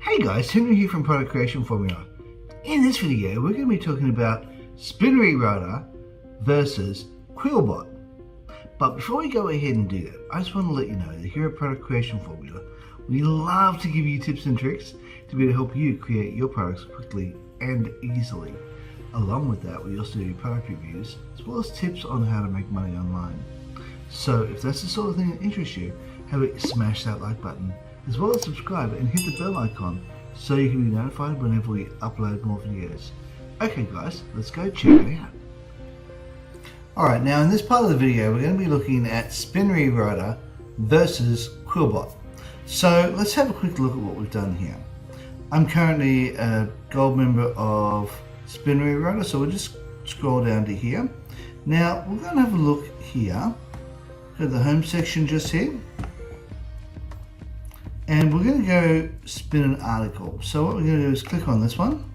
Hey guys, Henry here from Product Creation Formula. In this video, we're going to be talking about Spin Rewriter versus QuillBot. But before we go ahead and do that, I just want to let you know that here at Product Creation Formula, we love to give you tips and tricks to be able to help you create your products quickly and easily. Along with that, we also do product reviews, as well as tips on how to make money online. So if that's the sort of thing that interests you, have it smash that like button, as well as subscribe and hit the bell icon so you can be notified whenever we upload more videos. Okay guys, let's go check it out. Alright, now in this part of the video we're going to be looking at Spin Rewriter versus QuillBot. So let's have a quick look at what we've done here. I'm currently a gold member of Spin Rewriter, so we'll just scroll down to here. Now we're going to have a look here. Go to the home section just here. And we're going to go spin an article. So what we're going to do is click on this one.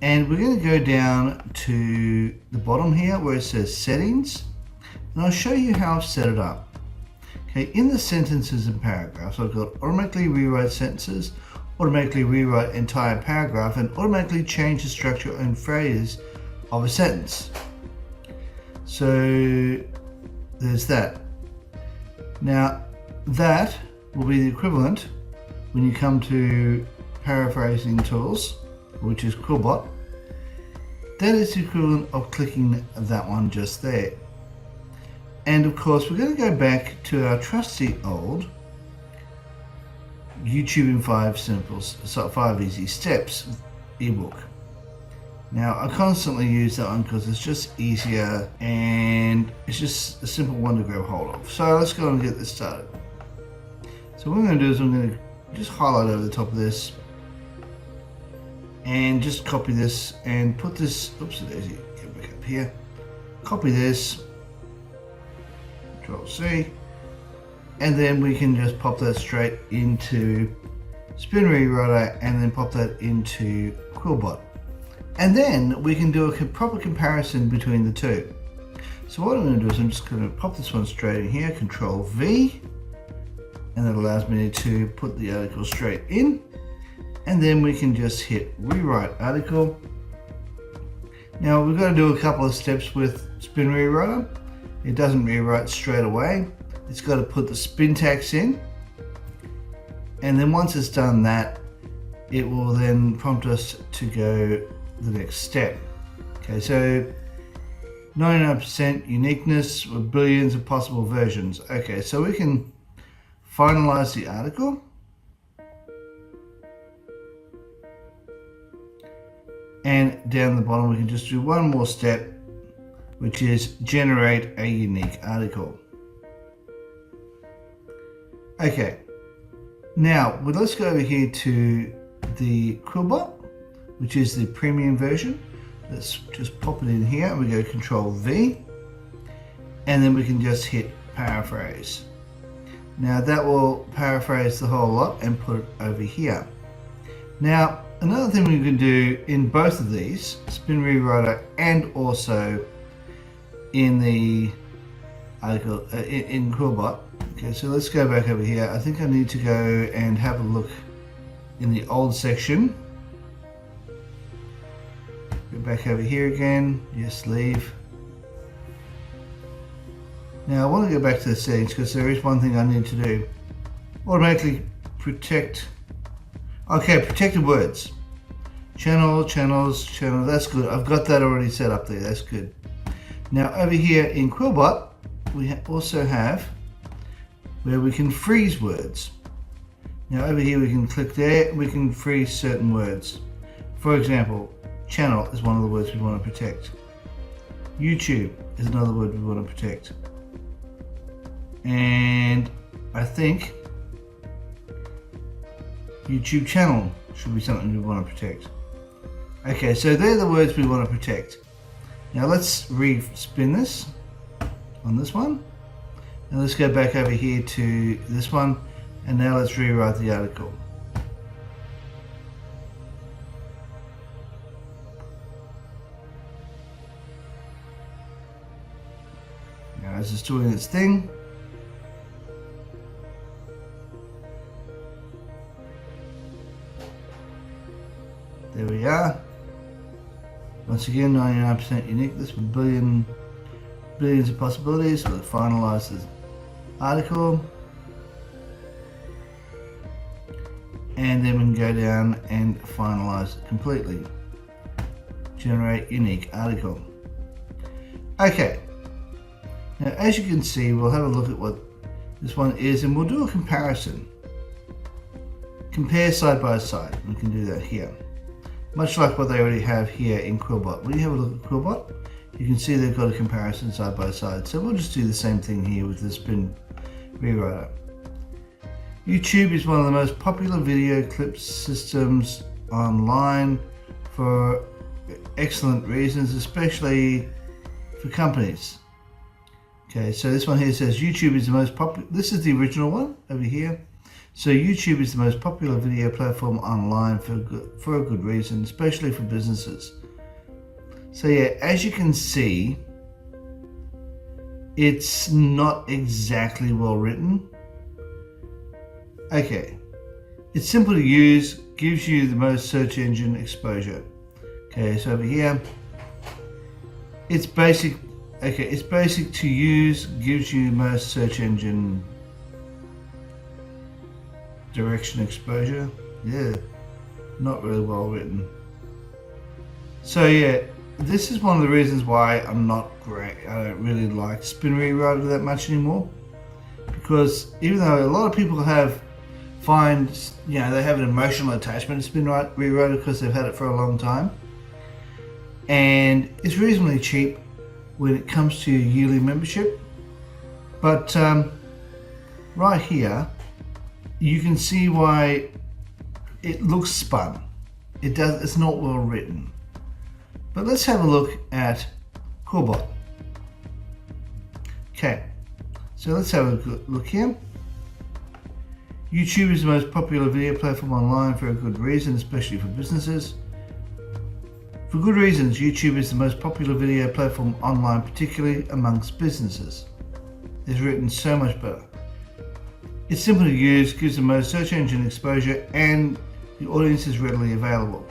And we're going to go down to the bottom here where it says settings. And I'll show you how I've set it up. Okay, in the sentences and paragraphs, I've got automatically rewrite sentences, automatically rewrite entire paragraph, and automatically change the structure and phrases of a sentence. So there's that. Now that will be the equivalent when you come to paraphrasing tools, which is QuillBot. That is the equivalent of clicking that one just there. And of course we're going to go back to our trusty old YouTube in 5 easy steps ebook. Now I constantly use that one because it's just easier and it's just a simple one to grab hold of. So let's go and get this started. So what I'm going to do is I'm going to just highlight over the top of this and just copy this and put this, oops, daisy, get back up here, copy this, Control C, and then we can just pop that straight into Spin Rewriter and then pop that into QuillBot. And then we can do a proper comparison between the two. So what I'm going to do is I'm just going to pop this one straight in here, Control V, and that allows me to put the article straight in, and then we can just hit rewrite article. Now we've got to do a couple of steps with Spin Rewriter. It doesn't rewrite straight away. It's got to put the spin tags in, and then once it's done that, it will then prompt us to go the next step. Okay, so 99% uniqueness with billions of possible versions. Okay, so we can finalize the article, and down the bottom we can just do one more step, which is generate a unique article. Okay, now let's go over here to the QuillBot, which is the premium version. Let's just pop it in here and we go Control V, and then we can just hit paraphrase. Now that will paraphrase the whole lot and put it over here. Now another thing we can do in both of these, Spin Rewriter and also in the article in QuillBot. Okay, so let's go back over here. I think I need to go and have a look in the old section. Go back over here again, just leave. Now I want to go back to the settings because there is one thing I need to do. Automatically protect. Okay, protected words. Channels, that's good. I've got that already set up there, that's good. Now over here in QuillBot, we also have where we can freeze words. Now over here we can click there and we can freeze certain words. For example, channel is one of the words we want to protect. YouTube is another word we want to protect. And I think YouTube channel should be something we want to protect. Okay, so they're the words we want to protect. Now let's re-spin this on this one. And let's go back over here to this one. And now let's rewrite the article. Now as it's doing its thing, There we are. Once again, 99% uniqueness with billions of possibilities. We'll finalize the article. And then we can go down and finalize it completely. Generate unique article. Okay. Now, as you can see, we'll have a look at what this one is, and we'll do a comparison. Compare side by side. We can do that here. Much like what they already have here in QuillBot. When you have a look at QuillBot, you can see they've got a comparison side by side. So we'll just do the same thing here with the Spin Rewriter. YouTube is one of the most popular video clip systems online for excellent reasons, especially for companies. Okay, so this one here says YouTube is the most popular. This is the original one over here. So YouTube is the most popular video platform online for a good reason, especially for businesses. So yeah, as you can see, it's not exactly well written. Okay, it's simple to use, gives you the most search engine exposure. Okay, so over here, it's basic. Okay, it's basic to use, gives you most search engine direction exposure. Yeah, not really well written. So yeah, this is one of the reasons why I'm not great. I don't really like Spin Rewriter that much anymore, because even though a lot of people they have an emotional attachment to Spin Rewriter because they've had it for a long time, and it's reasonably cheap when it comes to yearly membership. But right here, you can see why it looks spun. It's not well written. But let's have a look at QuillBot. Okay, so let's have a look here. YouTube is the most popular video platform online for a good reason, especially for businesses. For good reasons, YouTube is the most popular video platform online, particularly amongst businesses. It's written so much better. It's simple to use, gives the most search engine exposure, and the audience is readily available.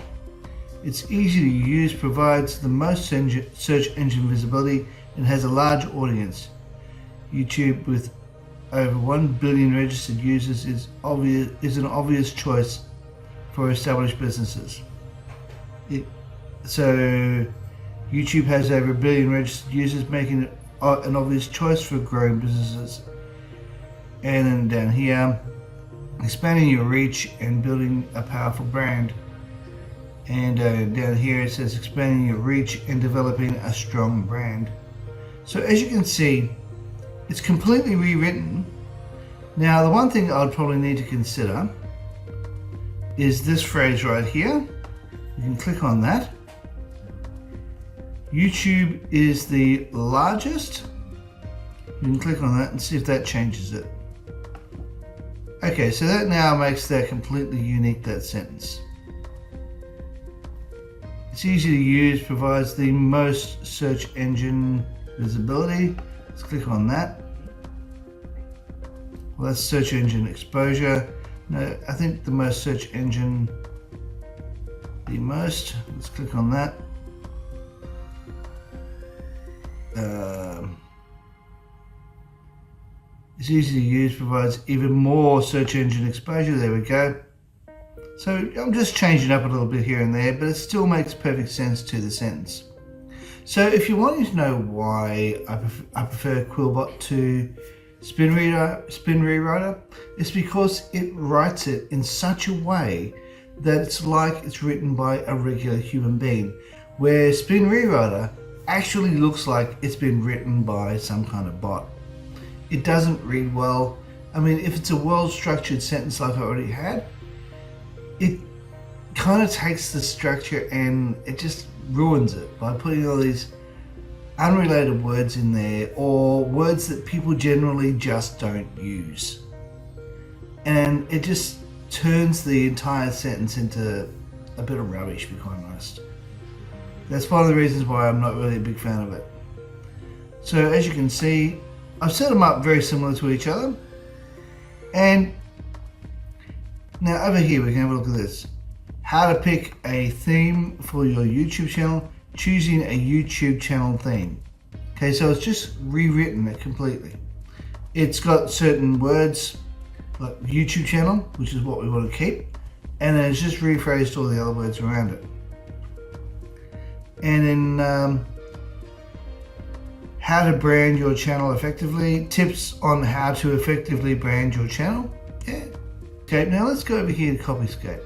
It's easy to use, provides the most search engine visibility, and has a large audience. YouTube, with over 1 billion registered users, is an obvious choice for established businesses. So YouTube has over 1 billion registered users, making it an obvious choice for growing businesses. And then down here, expanding your reach and building a powerful brand. And down here it says expanding your reach and developing a strong brand. So as you can see, it's completely rewritten. Now the one thing I would probably need to consider is this phrase right here. You can click on that. YouTube is the largest. You can click on that and see if that changes it. Okay, so that now makes that completely unique, that sentence. It's easy to use, provides the most search engine visibility. Let's click on that. Well, that's search engine exposure. No, I think the most search engine, let's click on that. It's easy to use, provides even more search engine exposure. There we go. So I'm just changing up a little bit here and there, but it still makes perfect sense to the sentence. So if you wanted to know why I prefer QuillBot to Spin Rewriter, it's because it writes it in such a way that it's like it's written by a regular human being, where Spin Rewriter actually looks like it's been written by some kind of bot. It doesn't read well. I mean, if it's a well-structured sentence like I already had, it kind of takes the structure and it just ruins it by putting all these unrelated words in there, or words that people generally just don't use. And it just turns the entire sentence into a bit of rubbish, to be quite honest. That's one of the reasons why I'm not really a big fan of it. So as you can see, I've set them up very similar to each other. And now over here we can have a look at this. how to pick a theme for your YouTube channel, choosing a YouTube channel theme. Okay, so it's just rewritten it completely. It's got certain words like YouTube channel, which is what we want to keep, and then it's just rephrased all the other words around it. And then how to brand your channel effectively, tips on how to effectively brand your channel. Yeah. Okay, now let's go over here to copy Scape.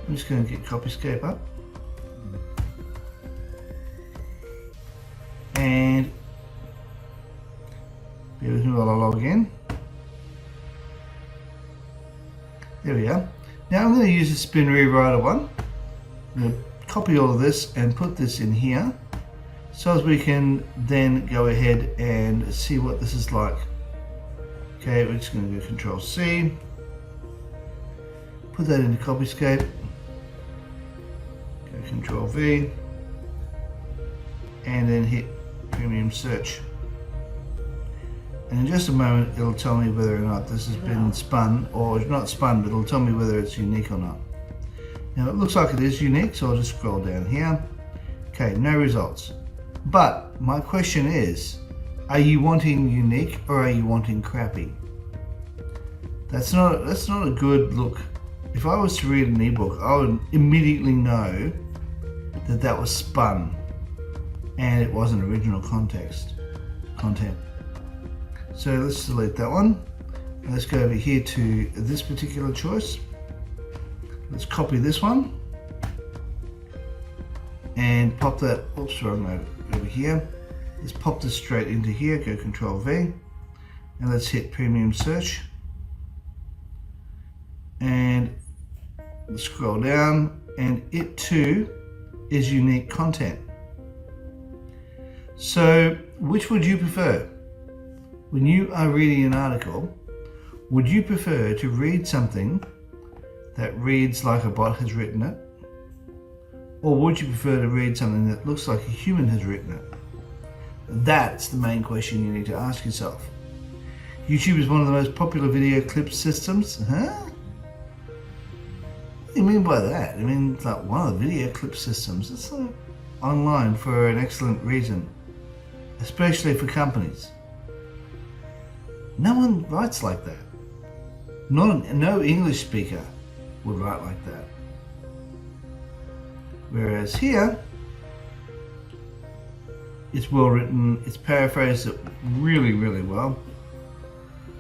I'm just going to get copy Scape up. And bear with me while I log in. There we are. Now I'm going to use the Spin Rewriter one. I'm going to copy all of this and put this in here, so as we can then go ahead and see what this is like. Okay, we're just going to go Control C, put that into CopyScape, go Control V, and then hit Premium Search. And in just a moment it'll tell me whether or not this has been spun, or not spun, but it'll tell me whether it's unique or not. Now it looks like it is unique, so I'll just scroll down here. Okay, no results. But my question is, are you wanting unique or are you wanting crappy? That's not a good look. If I was to read an ebook, I would immediately know that that was spun and it wasn't original content. So let's delete that one. Let's go over here to this particular choice. Let's copy this one and pop that, oops, wrong over here. Let's pop this straight into here, go Control V, and let's hit Premium Search. And scroll down, and it too is unique content. So which would you prefer? When you are reading an article, would you prefer to read something that reads like a bot has written it? Or would you prefer to read something that looks like a human has written it? That's the main question you need to ask yourself. YouTube is one of the most popular video clip systems. Huh? What do you mean by that? I mean, it's like one of the video clip systems. It's like online for an excellent reason, especially for companies. No one writes like that. No English speaker would write like that. Whereas here, it's well written, it's paraphrased it really, really well.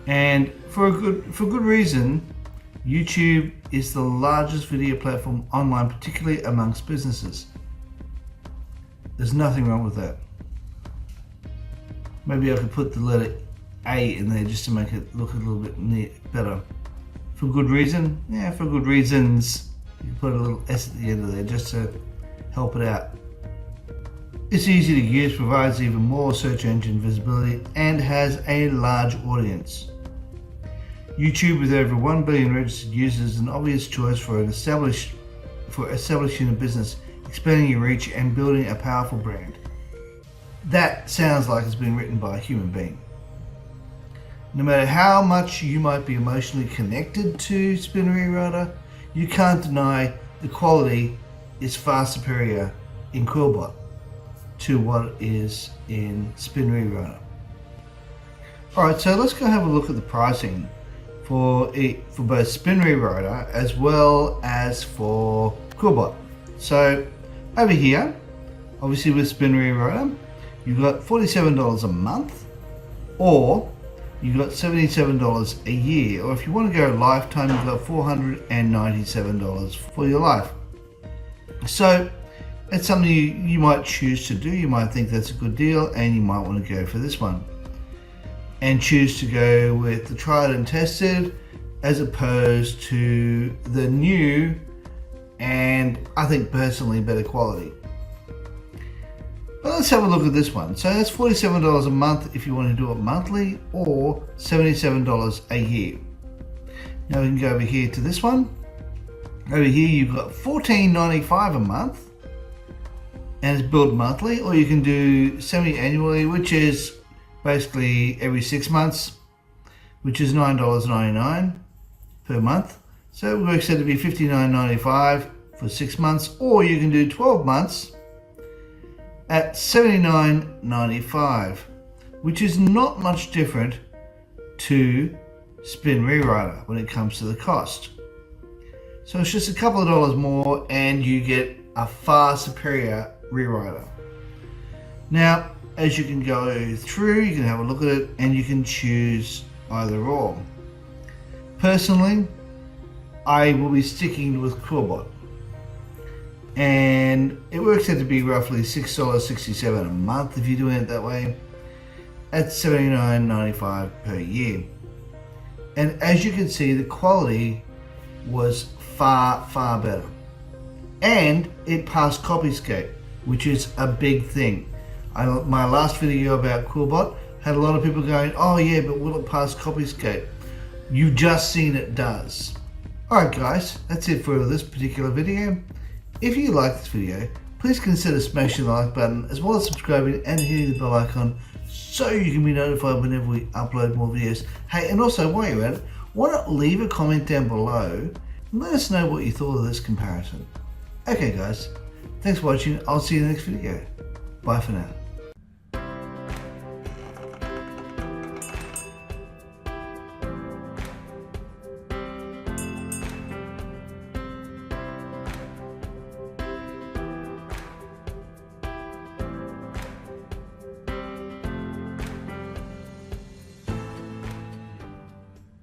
And for good reason. YouTube is the largest video platform online, particularly amongst businesses. There's nothing wrong with that. Maybe I could put the letter A in there just to make it look a little bit better. For good reason? Yeah, for good reasons. You put a little S at the end of there just to help it out. It's easy to use, provides even more search engine visibility, and has a large audience. YouTube, with over 1 billion registered users, is an obvious choice for establishing a business, expanding your reach, and building a powerful brand. That sounds like it's been written by a human being. No matter how much you might be emotionally connected to Spin Rewriter, you can't deny the quality is far superior in QuillBot to what it is in Spin Rewriter. Alright, so let's go have a look at the pricing for both Spin Rewriter as well as for QuillBot. So over here, obviously with Spin Rewriter, you've got $47 a month, or you've got $77 a year, or if you want to go lifetime, you've got $497 for your life. So it's something you might choose to do. You might think that's a good deal and you might want to go for this one and choose to go with the tried and tested as opposed to the new and I think personally better quality. But let's have a look at this one. So that's $47 a month if you want to do it monthly, or $77 a year. Now we can go over here to this one. Over here you've got $14.95 a month and it's billed monthly, or you can do semi-annually, which is basically every 6 months, which is $9.99 per month. So it works out to be $59.95 for 6 months, or you can do 12 months at $79.95, which is not much different to Spin Rewriter when it comes to the cost. So it's just a couple of dollars more and you get a far superior rewriter. Now, as you can go through, you can have a look at it and you can choose either or. Personally, I will be sticking with QuillBot. And it works out to be roughly $6.67 a month if you're doing it that way, at $79.95 per year. And as you can see, the quality was far better. And it passed Scape, which is a big thing. My last video about QuillBot had a lot of people going, oh yeah, but will it pass Scape? You've just seen it does. Alright guys, that's it for this particular video. If you like this video, please consider smashing the like button as well as subscribing and hitting the bell icon so you can be notified whenever we upload more videos. Hey, and also while you're at it, why not leave a comment down below and let us know what you thought of this comparison. Okay guys, thanks for watching. I'll see you in the next video. Bye for now.